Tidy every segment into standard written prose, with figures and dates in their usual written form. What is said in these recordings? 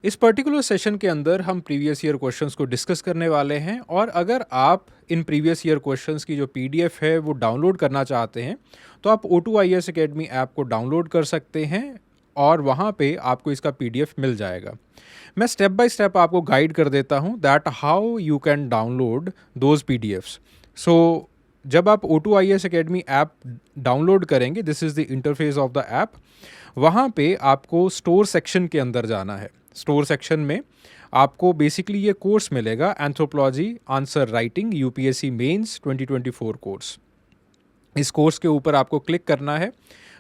इस particular session के अंदर हम प्रीवियस ईयर क्वेश्चंस को डिस्कस करने वाले हैं और अगर आप इन प्रीवियस ईयर क्वेश्चंस की जो पीडीएफ है वो डाउनलोड करना चाहते हैं तो आप O2IAS Academy ऐप को डाउनलोड कर सकते हैं और वहाँ पे आपको इसका पीडीएफ मिल जाएगा। मैं स्टेप बाय स्टेप आपको गाइड कर देता हूँ that how you can download those PDFs. So जब आप O2IAS Academy ऐप डाउनलोड करेंगे, this is the interface of the app. वहाँ पे आपको स्टोर सेक्शन के अंदर जाना है। स्टोर सेक्शन में आपको बेसिकली ये कोर्स मिलेगा, anthropology answer writing UPSC mains 2024 course. इस कोर्स के ऊपर आपको क्लिक करना है।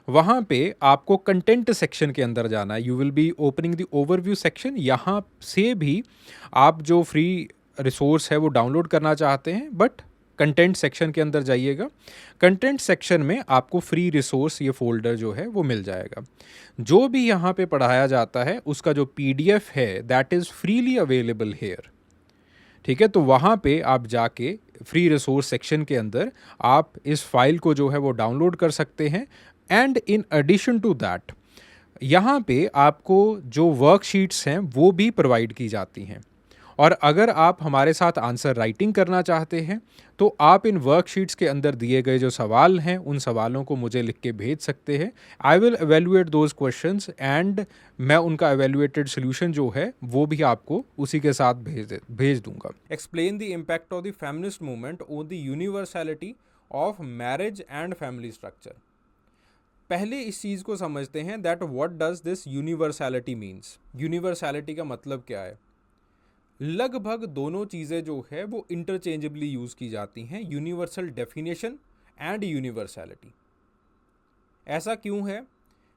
वहाँ पे आपको कंटेंट सेक्शन के अंदर जाना है। You will be opening the overview section. यहाँ से भी आप जो फ्री रिसोर्स है वो डाउनलोड करना चाहते हैं, बट कंटेंट सेक्शन के अंदर जाइएगा। कंटेंट सेक्शन में आपको फ्री रिसोर्स ये फोल्डर जो है वो मिल जाएगा। जो भी यहाँ पे पढ़ाया जाता है उसका जो पीडीएफ है that is freely available hair. ठीक है, तो वहाँ पे आप जाके फ्री रिसोर्स सेक्शन के अंदर आप इस फाइल को जो है वो डाउनलोड कर सकते हैं। And in addition to that यहाँ पे आपको जो वर्कशीट्स हैं वो भी प्रोवाइड की जाती हैं। और अगर आप हमारे साथ आंसर राइटिंग करना चाहते हैं तो आप इन वर्कशीट्स के अंदर दिए गए जो सवाल हैं उन सवालों को मुझे लिख के भेज सकते हैं। I will evaluate those questions and मैं उनका एवेल्युएटेड सोल्यूशन जो है वो भी आपको उसी के साथ भेज दूंगा। Explain the impact of the feminist movement on the universality of marriage and family structure. पहले इस चीज़ को समझते हैं that what does this universality means. Universality का मतलब क्या है। लगभग दोनों चीज़ें जो है वो इंटरचेंजेबली यूज़ की जाती हैं, यूनिवर्सल डेफिनेशन एंड यूनिवर्सैलिटी। ऐसा क्यों है?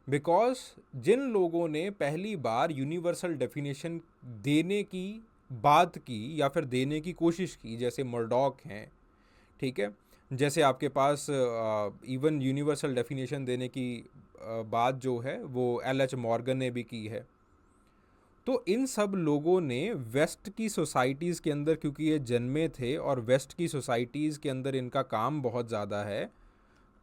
बिकॉज जिन लोगों ने पहली बार यूनिवर्सल डेफिनेशन देने की बात की या फिर देने की कोशिश की, जैसे मर्डॉक हैं, ठीक है, जैसे आपके पास इवन यूनिवर्सल डेफिनेशन देने की बात जो है वो LH मॉर्गन ने भी की है। तो इन सब लोगों ने वेस्ट की सोसाइटीज़ के अंदर, क्योंकि ये जन्मे थे और वेस्ट की सोसाइटीज़ के अंदर इनका काम बहुत ज़्यादा है,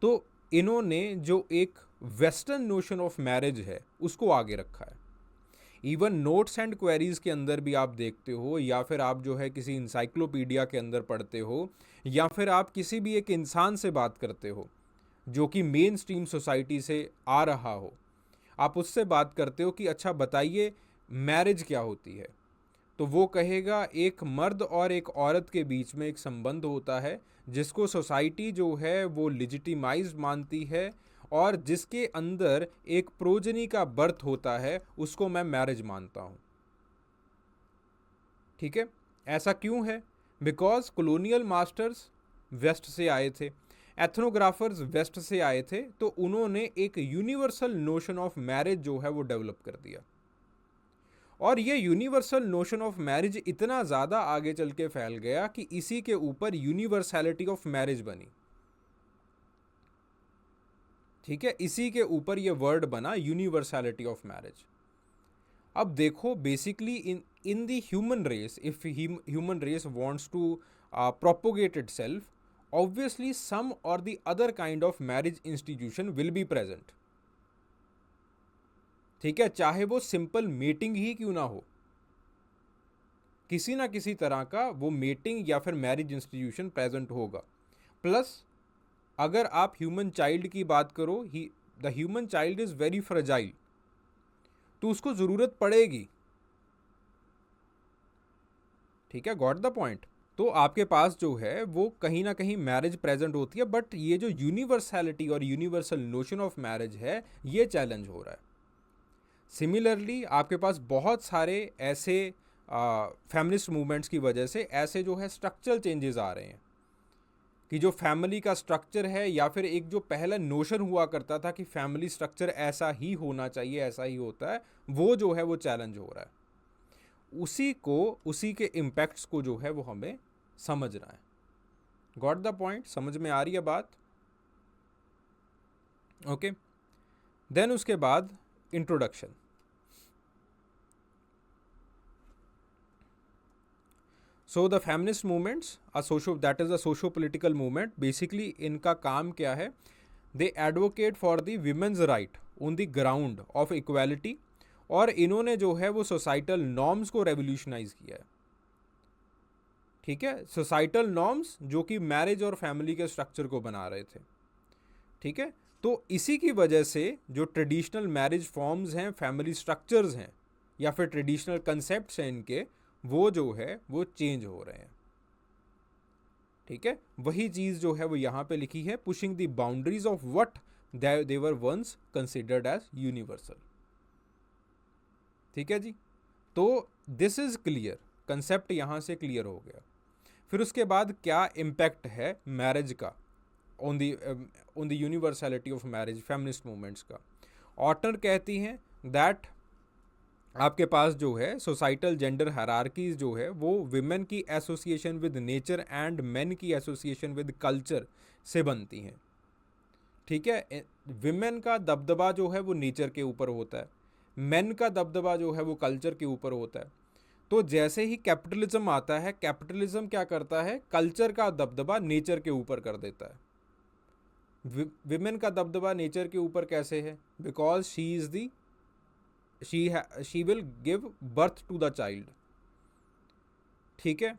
तो इन्होंने जो एक वेस्टर्न नोशन ऑफ मैरिज है उसको आगे रखा है। इवन नोट्स एंड क्वेरीज़ के अंदर भी आप देखते हो, या फिर आप जो है किसी इंसाइक्लोपीडिया के अंदर पढ़ते हो, या फिर आप किसी भी एक इंसान से बात करते हो जो कि मेन स्ट्रीम सोसाइटी से आ रहा हो, आप उससे बात करते हो कि अच्छा बताइए मैरिज क्या होती है, तो वो कहेगा एक मर्द और एक औरत के बीच में एक संबंध होता है जिसको सोसाइटी जो है वो लिजिटिमाइज मानती है और जिसके अंदर एक प्रोजनी का बर्थ होता है, उसको मैं मैरिज मानता हूँ। ठीक है, ऐसा क्यों है? बिकॉज कॉलोनियल मास्टर्स वेस्ट से आए थे, एथनोग्राफर्स वेस्ट से आए थे, तो उन्होंने एक यूनिवर्सल नोशन ऑफ मैरिज जो है वो डेवलप कर दिया। और ये यूनिवर्सल नोशन ऑफ मैरिज इतना ज़्यादा आगे चल के फैल गया कि इसी के ऊपर यूनिवर्सैलिटी ऑफ मैरिज बनी। ठीक है, इसी के ऊपर ये वर्ड बना यूनिवर्सैलिटी ऑफ मैरिज। अब देखो basically in the human race, if human race wants to propagate itself, obviously some और the other kind of marriage institution will be present. ठीक है, चाहे वो सिंपल मेटिंग ही क्यों ना हो, किसी ना किसी तरह का वो मेटिंग या फिर मैरिज इंस्टीट्यूशन प्रेजेंट होगा। प्लस अगर आप ह्यूमन चाइल्ड की बात करो, the human child is very fragile, तो उसको ज़रूरत पड़ेगी। ठीक है, गॉट द पॉइंट। तो आपके पास जो है वो कहीं ना कहीं मैरिज प्रेजेंट होती है, बट ये जो यूनिवर्सैलिटी और यूनिवर्सल नोशन ऑफ मैरिज है ये चैलेंज हो रहा है। सिमिलरली आपके पास बहुत सारे ऐसे फेमिनिस्ट मूवमेंट्स की वजह से ऐसे जो है स्ट्रक्चरल चेंजेस आ रहे हैं कि जो फैमिली का स्ट्रक्चर है, या फिर एक जो पहला नोशन हुआ करता था कि फैमिली स्ट्रक्चर ऐसा ही होना चाहिए, ऐसा ही होता है, वो जो है वो चैलेंज हो रहा है। उसी के इम्पैक्ट्स को जो है वो हमें समझना है। Got the point? समझ में आ रही है बात? ओके, देन उसके बाद introduction. So the feminist movements that is a socio political movement. Basically इनका काम क्या है? They advocate for the women's right on the ground of equality और इन्होंने जो है वो सोसाइटल नॉर्म्स को रेवोल्यूशनाइज किया है। ठीक है, सोसाइटल नॉर्म्स जो कि मैरिज और फैमिली के स्ट्रक्चर को बना रहे थे। ठीक है, तो इसी की वजह से जो ट्रेडिशनल मैरिज फॉर्म्स हैं, फैमिली स्ट्रक्चर्स हैं या फिर ट्रेडिशनल कंसेप्ट्स हैं इनके, वो जो है वो चेंज हो रहे हैं। ठीक है, वही चीज जो है वो यहां पे लिखी है, pushing the boundaries of what they were once considered as universal. ठीक है जी, तो दिस इज क्लियर, कंसेप्ट यहां से क्लियर हो गया। फिर उसके बाद क्या इम्पैक्ट है मैरिज का on the universality of marriage, feminist movements का। ऑटनर कहती हैं दैट आपके पास जो है सोसाइटल जेंडर हायरार्कीज जो है वो विमेन की association with nature and main की एसोसिएशन विद कल्चर से बनती हैं। ठीक है, विमेन का दबदबा जो है वो नेचर के ऊपर होता है, मेन का दबदबा जो है वो कल्चर के ऊपर होता है। तो जैसे ही कैपिटलिज्म आता है, कैपिटलिज्म क्या करता है, कल्चर का दबदबा नेचर के ऊपर कर देता है। विमेन का दबदबा नेचर के ऊपर कैसे है, because she is the she will give birth to the child. ठीक है,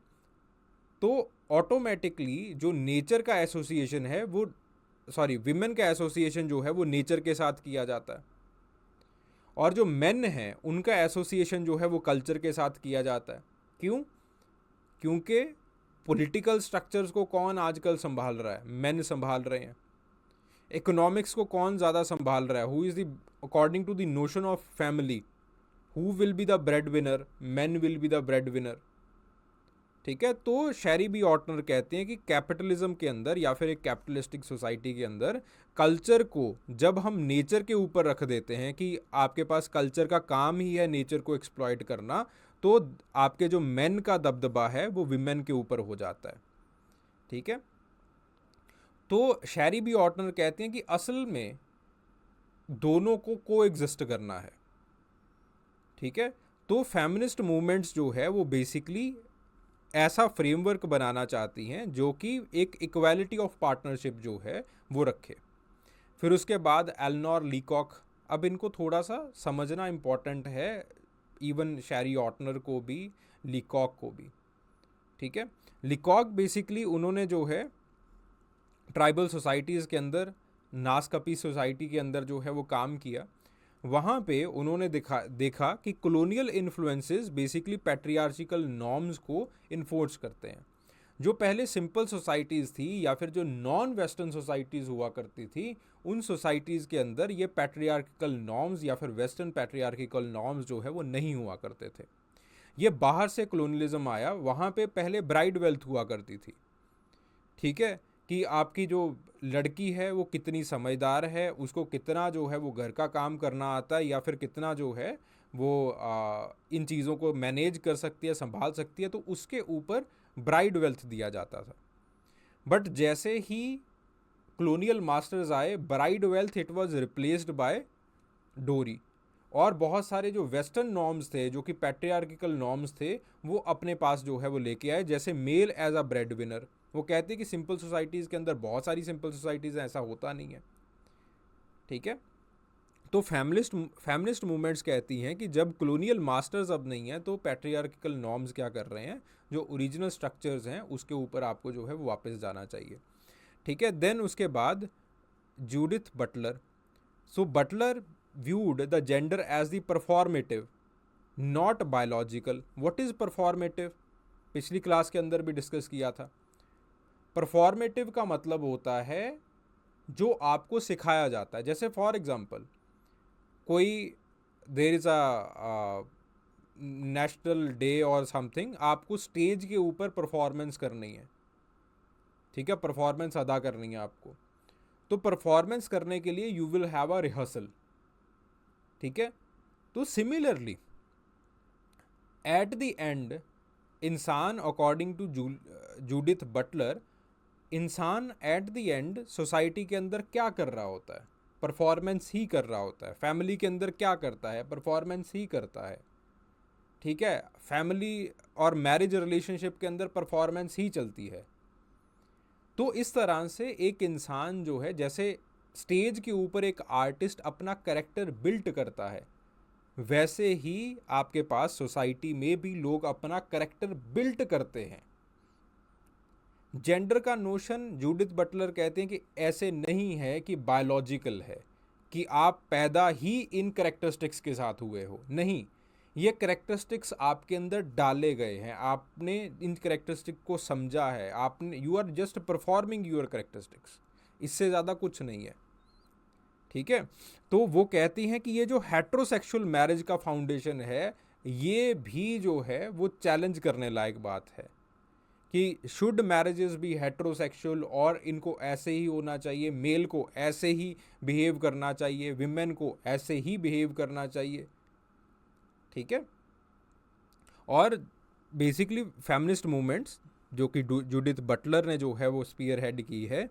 तो ऑटोमेटिकली जो नेचर का एसोसिएशन है वो, सॉरी, विमेन का एसोसिएशन जो है वो नेचर के साथ किया जाता है, और जो मेन है उनका एसोसिएशन जो है वो कल्चर के साथ किया जाता है। क्यों? क्योंकि पॉलिटिकल स्ट्रक्चर्स को कौन आजकल संभाल रहा है, मेन संभाल रहे हैं। इकोनॉमिक्स को कौन ज़्यादा संभाल रहा है, who is the, according to the notion of family, who will be the bread winner, men will be the bread winner. ठीक है, तो शेरी बी ऑटनर कहते हैं कि कैपिटलिज्म के अंदर या फिर एक कैपिटलिस्टिक सोसाइटी के अंदर कल्चर को जब हम नेचर के ऊपर रख देते हैं कि आपके पास कल्चर का काम ही है नेचर को एक्सप्लॉइट करना, तो आपके जो मेन का दबदबा है वो विमेन के ऊपर हो जाता है। ठीक है, तो शेरी बी ऑटनर कहते हैं कि असल में दोनों को कोएग्जिस्ट करना है। ठीक है, तो फेमिनिस्ट मूवमेंट्स जो है वो बेसिकली ऐसा फ्रेमवर्क बनाना चाहती हैं जो कि एक इक्वालिटी ऑफ पार्टनरशिप जो है वो रखे। फिर उसके बाद एलनोर लीकॉक, अब इनको थोड़ा सा समझना इम्पॉर्टेंट है, इवन शेरी ऑटनर को भी, लीकॉक को भी। ठीक है, लीकॉक बेसिकली उन्होंने जो है ट्राइबल सोसाइटीज़ के अंदर, नासकपी सोसाइटी के अंदर जो है वो काम किया। वहाँ पे उन्होंने देखा कि कॉलोनियल इन्फ्लुएंसेस बेसिकली पैट्रियार्चिकल नॉर्म्स को इन्फोर्स करते हैं। जो पहले सिंपल सोसाइटीज़ थी या फिर जो नॉन वेस्टर्न सोसाइटीज़ हुआ करती थी, उन सोसाइटीज़ के अंदर ये पैट्रियार्किकल नॉर्म्स या फिर वेस्टर्न पैट्रियार्किकल नॉर्म्स जो है वो नहीं हुआ करते थे। ये बाहर से कॉलोनियलिज्म आया, वहाँ पे पहले ब्राइड वेल्थ हुआ करती थी। ठीक है, कि आपकी जो लड़की है वो कितनी समझदार है, उसको कितना जो है वो घर का काम करना आता है, या फिर कितना जो है वो इन चीज़ों को मैनेज कर सकती है, संभाल सकती है, तो उसके ऊपर ब्राइड वेल्थ दिया जाता था। बट जैसे ही कॉलोनियल मास्टर्स आए, bride wealth it was replaced by डोरी, और बहुत सारे जो वेस्टर्न नॉर्म्स थे, जो कि पैट्रियार्किकल नॉर्म्स थे, वो अपने पास जो है वो लेके आए, जैसे male as a bread winner. वो कहते हैं कि सिंपल सोसाइटीज़ के अंदर, बहुत सारी सिंपल सोसाइटीज़ हैं, ऐसा होता नहीं है। ठीक है, तो फेमिनिस्ट मूवमेंट्स कहती हैं कि जब कॉलोनियल मास्टर्स अब नहीं है, तो पैट्रियार्किकल नॉर्म्स क्या कर रहे हैं, जो ओरिजिनल स्ट्रक्चर्स हैं उसके ऊपर आपको जो है वो वापस जाना चाहिए। ठीक है, देन उसके बाद Judith Butler. So Butler viewed the gender as the performative, not biological. What is performative? पिछली क्लास के अंदर भी डिस्कस किया था। परफॉर्मेटिव का मतलब होता है जो आपको सिखाया जाता है। जैसे फॉर एग्जांपल, कोई there is a national day और समथिंग, आपको स्टेज के ऊपर परफॉर्मेंस करनी है। ठीक है, परफॉर्मेंस अदा करनी है आपको, तो परफॉर्मेंस करने के लिए you will have a rehearsal. ठीक है, तो सिमिलरली एट द एंड इंसान, अकॉर्डिंग टू जूडिथ बटलर, इंसान एट द एंड सोसाइटी के अंदर क्या कर रहा होता है, परफॉर्मेंस ही कर रहा होता है। फैमिली के अंदर क्या करता है, परफॉर्मेंस ही करता है। ठीक है, फैमिली और मैरिज रिलेशनशिप के अंदर परफॉर्मेंस ही चलती है। तो इस तरह से एक इंसान जो है, जैसे स्टेज के ऊपर एक आर्टिस्ट अपना कैरेक्टर बिल्ट करता है, वैसे ही आपके पास सोसाइटी में भी लोग अपना करेक्टर बिल्ट करते हैं। जेंडर का नोशन जूडिथ बटलर कहते हैं कि ऐसे नहीं है कि बायोलॉजिकल है, कि आप पैदा ही इन करेक्टरिस्टिक्स के साथ हुए हो। नहीं, ये करेक्टरिस्टिक्स आपके अंदर डाले गए हैं, आपने इन करेक्टरिस्टिक को समझा है, आपने, you are just performing your characteristics, इससे ज़्यादा कुछ नहीं है। ठीक है, तो वो कहती हैं कि ये जो हेट्रोसेक्सुअल मैरिज का फाउंडेशन है, ये भी जो है वो चैलेंज करने लायक बात है कि शुड मैरिजेस बी हेट्रोसेक्सुअल, और इनको ऐसे ही होना चाहिए, मेल को ऐसे ही बिहेव करना चाहिए, विमेन को ऐसे ही बिहेव करना चाहिए। ठीक है, और बेसिकली फेमिनिस्ट मूवमेंट्स जो कि जूडिथ बटलर ने जो है वो स्पीयर हेड की है,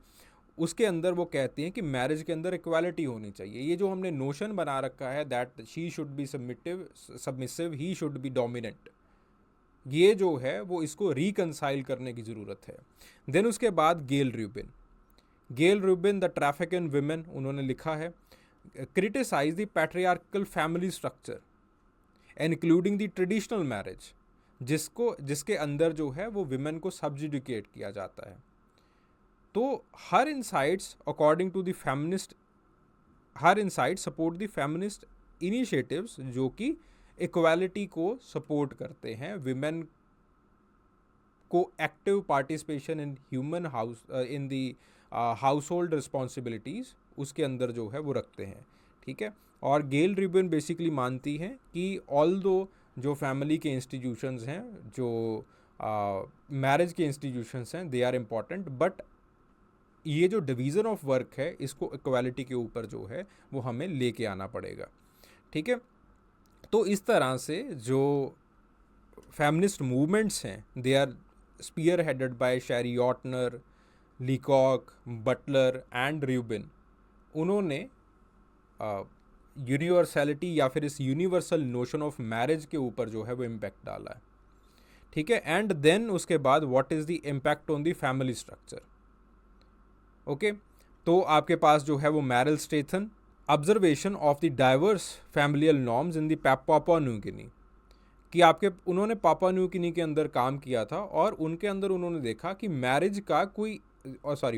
उसके अंदर वो कहती हैं कि मैरिज के अंदर इक्वालिटी होनी चाहिए। ये जो हमने नोशन बना रखा है that she should be submissive, he should be dominant, ये जो है वो इसको रिकंसाइल करने की ज़रूरत है। देन उसके बाद Gayle Rubin the traffic in women, उन्होंने लिखा है criticise the patriarchal family structure including the traditional marriage, जिसके अंदर जो है वो विमेन को सब्जुडिकेट किया जाता है। तो her insights according to the feminist, her insight support the feminist initiatives जो कि इक्वालिटी को सपोर्ट करते हैं, विमेन को active participation in human house in the household responsibilities उसके अंदर जो है वो रखते हैं। ठीक है, और गेल रूबिन बेसिकली मानती हैं कि ऑल्दो जो फैमिली के इंस्टीट्यूशंस हैं, जो मैरिज के इंस्टीट्यूशंस हैं, दे आर इम्पॉर्टेंट, बट ये जो डिवीज़न ऑफ वर्क है इसको इक्वालिटी के ऊपर जो है वो हमें लेके आना पड़ेगा। ठीक है, तो इस तरह से जो फेमिनिस्ट मूवमेंट्स हैं, they are spearheaded by Sherry Ortner, Leacock, Butler and Rubin. उन्होंने यूनिवर्सलिटी या फिर इस यूनिवर्सल नोशन ऑफ मैरिज के ऊपर जो है वो इम्पैक्ट डाला है। ठीक है, एंड देन उसके बाद what is the impact on the family structure. Okay, तो आपके पास जो है वो Marilyn Strathern, observation of the diverse familial norms in the Papua New Guinea, कि उन्होंने पापुआ न्यू गिनी के अंदर काम किया था और उनके अंदर उन्होंने देखा कि मैरिज का कोई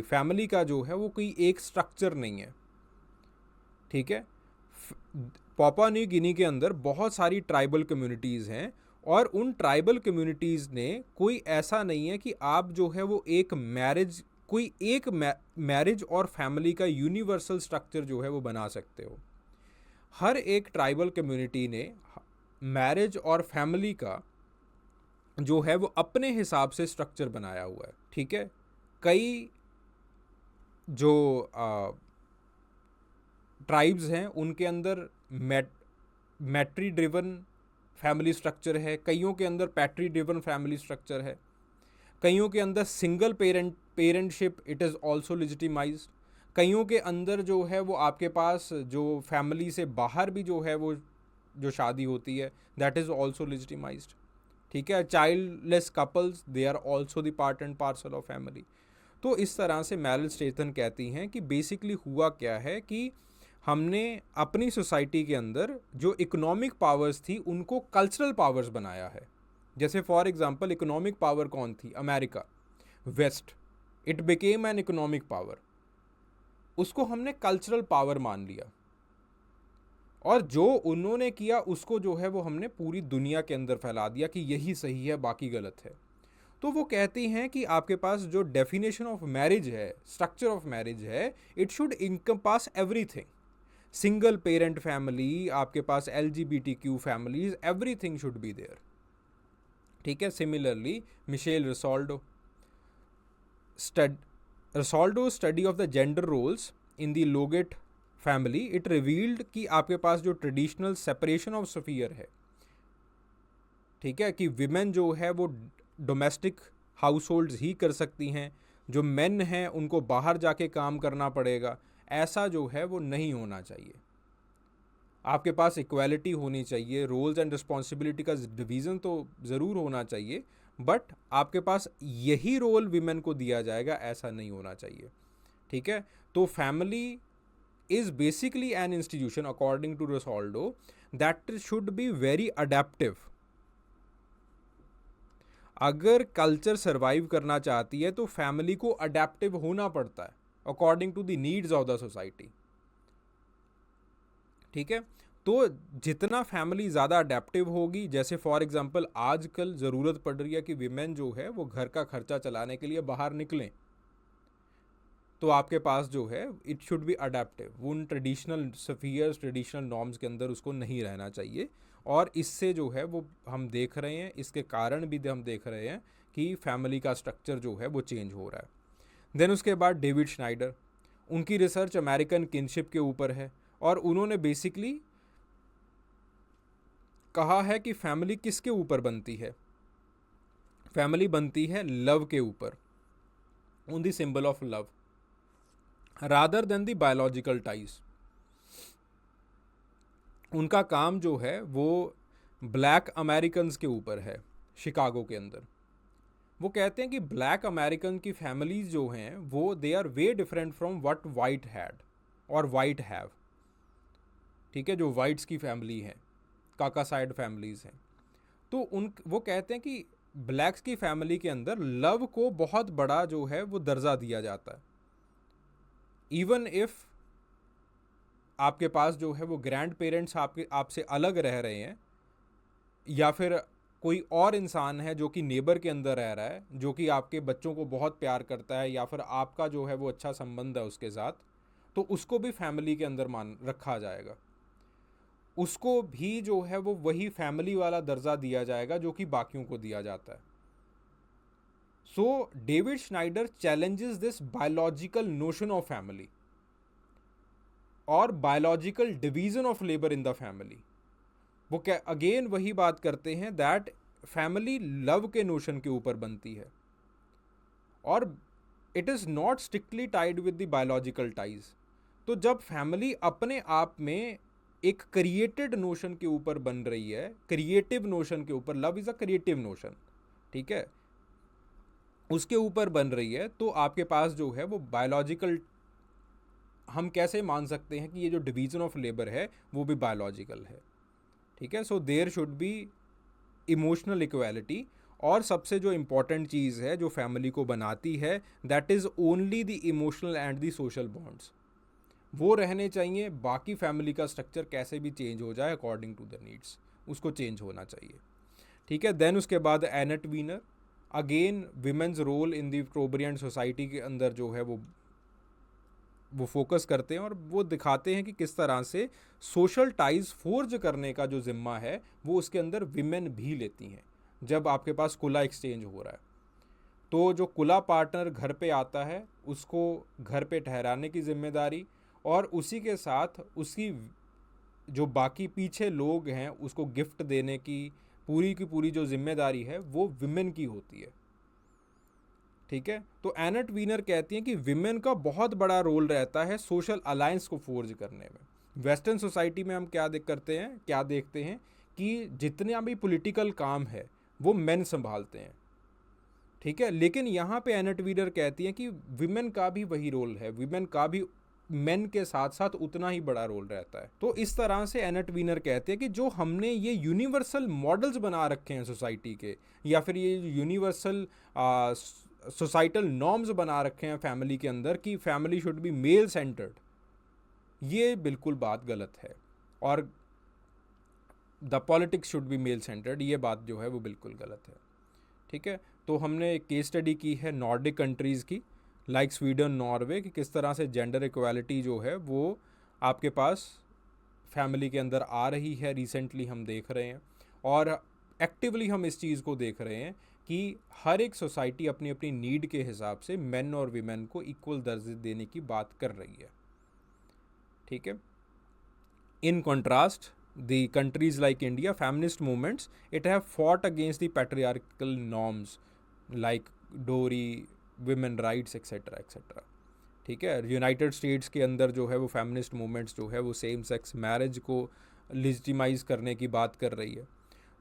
फैमिली का जो है वो कोई एक स्ट्रक्चर नहीं है। ठीक है, पापुआ न्यू गिनी के अंदर बहुत सारी ट्राइबल कम्युनिटीज़ हैं और उन ट्राइबल कम्युनिटीज़ ने कोई ऐसा नहीं है कि आप जो है वो कोई एक मैरिज और फैमिली का यूनिवर्सल स्ट्रक्चर जो है वो बना सकते हो। हर एक ट्राइबल कम्युनिटी ने मैरिज और फैमिली का जो है वो अपने हिसाब से स्ट्रक्चर बनाया हुआ है। ठीक है, कई जो ट्राइब्स हैं उनके अंदर मैट्री ड्रिवन फैमिली स्ट्रक्चर है, कईयों के अंदर पैट्री ड्रिवन फैमिली स्ट्रक्चर है, कईयों के अंदर single पेरेंटशिप it is also legitimised, कईयों के अंदर जो है वो आपके पास जो फैमिली से बाहर भी जो है वो जो शादी होती है दैट इज़ ऑल्सो लेजिटिमाइज्ड। ठीक है, childless couples they are also the part and parcel of family. तो इस तरह से मैरल स्टेथन कहती हैं कि बेसिकली हुआ क्या है कि हमने अपनी सोसाइटी के अंदर जो इकोनॉमिक पावर्स थी उनको कल्चरल पावर्स बनाया है। जैसे फॉर एग्जांपल इकोनॉमिक पावर कौन थी? America, west, it became an economic power, उसको हमने कल्चरल पावर मान लिया और जो उन्होंने किया उसको जो है वो हमने पूरी दुनिया के अंदर फैला दिया कि यही सही है बाकी गलत है। तो वो कहती हैं कि आपके पास जो डेफिनेशन ऑफ मैरिज है, स्ट्रक्चर ऑफ मैरिज है, it should encompass everything, single parent family, आपके पास LGBTQ families, everything should be there. ठीक है, similarly Michelle Rosaldo study of the gender roles in the Ilongot family, it revealed कि आपके पास जो ट्रेडिशनल सेपरेशन ऑफ स्फीयर है, ठीक है, कि विमेन जो है वो डोमेस्टिक हाउस होल्ड्स ही कर सकती हैं, जो मेन हैं उनको बाहर जाके काम करना पड़ेगा, ऐसा जो है वो नहीं होना चाहिए। आपके पास इक्वालिटी होनी चाहिए, रोल्स एंड रिस्पॉन्सिबिलिटी का डिवीज़न तो ज़रूर होना चाहिए, बट आपके पास यही रोल विमेन को दिया जाएगा ऐसा नहीं होना चाहिए। ठीक है, तो family is basically an institution, according to Rosaldo, that should be very adaptive. अगर कल्चर सर्वाइव करना चाहती है तो फैमिली को अडेप्टिव होना पड़ता है according to the needs of the society. ठीक है, तो जितना फैमिली ज़्यादा अडेप्टिव होगी, जैसे फॉर एग्जांपल आजकल ज़रूरत पड़ रही है कि विमेन जो है वो घर का खर्चा चलाने के लिए बाहर निकलें, तो आपके पास जो है इट शुड बी अडेप्टिव। उन ट्रेडिशनल स्फीयर्स, ट्रेडिशनल नॉर्म्स के अंदर उसको नहीं रहना चाहिए। और इससे जो है वो हम देख रहे हैं, इसके कारण भी हम देख रहे हैं कि फैमिली का स्ट्रक्चर जो है वो चेंज हो रहा है। देन उसके बाद डेविड श्नाइडर, उनकी रिसर्च अमेरिकन किनशिप के ऊपर है और उन्होंने बेसिकली कहा है कि फैमिली किसके ऊपर बनती है? फैमिली बनती है लव के ऊपर, on the symbol of love rather than the biological ties. उनका काम जो है वो ब्लैक अमेरिकन्स के ऊपर है शिकागो के अंदर। वो कहते हैं कि ब्लैक अमेरिकन की फैमिलीज जो हैं वो they are way different from what white had और वाइट हैव। ठीक है, जो वाइट्स की फैमिली है, काका साइड फैमिलीज हैं, तो वो कहते हैं कि ब्लैक्स की फैमिली के अंदर लव को बहुत बड़ा जो है वो दर्जा दिया जाता है। इवन इफ आपके पास जो है वो ग्रैंड पेरेंट्स आपसे अलग रह रहे हैं, या फिर कोई और इंसान है जो कि नेबर के अंदर रह रहा है, जो कि आपके बच्चों को बहुत प्यार करता है, या फिर आपका जो है वो अच्छा संबंध है उसके साथ, तो उसको भी फैमिली के अंदर मान रखा जाएगा। उसको भी जो है वो वही फैमिली वाला दर्जा दिया जाएगा जो कि बाकियों को दिया जाता है। So David Schneider challenges this biological notion of family और biological division of labour in the family. वो क्या अगेन वही बात करते हैं दैट फैमिली लव के नोशन के ऊपर बनती है और it is not strictly tied with the biological ties. तो जब फैमिली अपने आप में एक क्रिएटेड नोशन के ऊपर बन रही है, क्रिएटिव नोशन के ऊपर, love is a creative notion, ठीक है, उसके ऊपर बन रही है, तो आपके पास जो है वो बायोलॉजिकल, हम कैसे मान सकते हैं कि ये जो डिवीज़न ऑफ लेबर है वो भी बायोलॉजिकल है। ठीक है, so there should be emotional equality. और सबसे जो इम्पॉर्टेंट चीज़ है जो फैमिली को बनाती है, that is only the emotional and the social bonds. वो रहने चाहिए, बाकी फैमिली का स्ट्रक्चर कैसे भी चेंज हो जाए अकॉर्डिंग टू द नीड्स, उसको चेंज होना चाहिए। ठीक है, देन उसके बाद Annette Weiner, again women's role in the Trobriand society के अंदर जो है वो फोकस करते हैं और वो दिखाते हैं कि किस तरह से सोशल टाइज फोर्ज करने का जो जिम्मा है वो उसके अंदर विमेन भी लेती हैं। जब आपके पास कुला एक्सचेंज हो रहा है तो जो कुला पार्टनर घर पे आता है उसको घर पे ठहराने की जिम्मेदारी और उसी के साथ उसकी जो बाकी पीछे लोग हैं उसको गिफ्ट देने की पूरी जो जिम्मेदारी है वो विमेन की होती है। ठीक है, तो एनेट वीनर कहती हैं कि विमेन का बहुत बड़ा रोल रहता है सोशल अलायंस को फोर्ज करने में। वेस्टर्न सोसाइटी में हम क्या देखते हैं कि जितना भी पॉलिटिकल काम है वो मेन संभालते हैं। ठीक है, लेकिन यहाँ पे एनेट वीनर कहती हैं कि विमेन का भी वही रोल है, विमेन का भी मेन के साथ साथ उतना ही बड़ा रोल रहता है। तो इस तरह से एनेट वीनर कहते हैं कि जो हमने ये यूनिवर्सल मॉडल्स बना रखे हैं सोसाइटी के, या फिर ये यूनिवर्सल सोसाइटल नॉर्म्स बना रखे हैं फैमिली के अंदर कि family should be male centred, ये बिल्कुल बात गलत है। और the politics should be male centred, ये बात जो है वो बिल्कुल गलत है। ठीक है, तो हमने एक केस स्टडी की है नॉर्डिक कंट्रीज़ की, लाइक स्वीडन, नॉर्वे, कि किस तरह से जेंडर इक्वालिटी जो है वो आपके पास फैमिली के अंदर आ रही है। रिसेंटली हम देख रहे हैं और एक्टिवली हम इस चीज़ को देख रहे हैं कि हर एक सोसाइटी अपनी अपनी नीड के हिसाब से मेन और वीमेन को इक्वल दर्जे देने की बात कर रही है। ठीक है, in contrast the countries like India, feminist movements, it have fought against the patriarchal norms like डोरी, women rights, etc etc। ठीक है, यूनाइटेड स्टेट्स के अंदर जो है वो फेमिनिस्ट मूवमेंट्स जो है वो सेम सेक्स मैरिज को लिजिटिमाइज करने की बात कर रही है।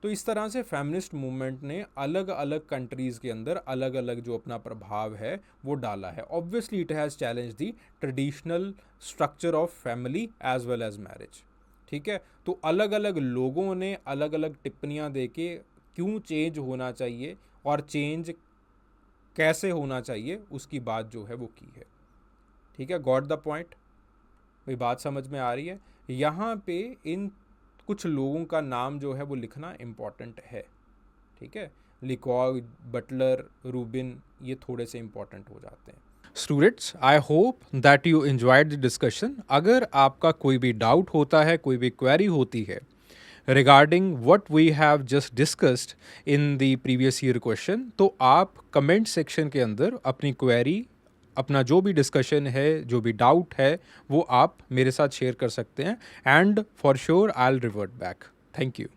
तो इस तरह से फेमिनिस्ट मूवमेंट ने अलग अलग कंट्रीज़ के अंदर अलग अलग जो अपना प्रभाव है वो डाला है. Obviously it has challenge the traditional structure of family as well as marriage. ठीक है, तो अलग अलग लोगों ने अलग अलग टिप्पणियाँ दे के क्यों चेंज होना चाहिए और चेंज कैसे होना चाहिए उसकी बात जो है वो की है. ठीक है, गॉट द पॉइंट. भाई बात समझ में आ रही है. यहाँ पे इन कुछ लोगों का नाम जो है वो लिखना इम्पॉर्टेंट है. ठीक है, लिकॉय, बटलर, रूबिन, ये थोड़े से इम्पॉर्टेंट हो जाते हैं. Students, I hope that you enjoyed the discussion. अगर आपका कोई भी डाउट होता है, कोई भी क्वेरी होती है regarding what we have just discussed in the previous year question, तो आप कमेंट सेक्शन के अंदर अपनी क्वेरी, अपना जो भी डिस्कशन है, जो भी डाउट है, वो आप मेरे साथ शेयर कर सकते हैं. And for sure I will revert back. Thank you.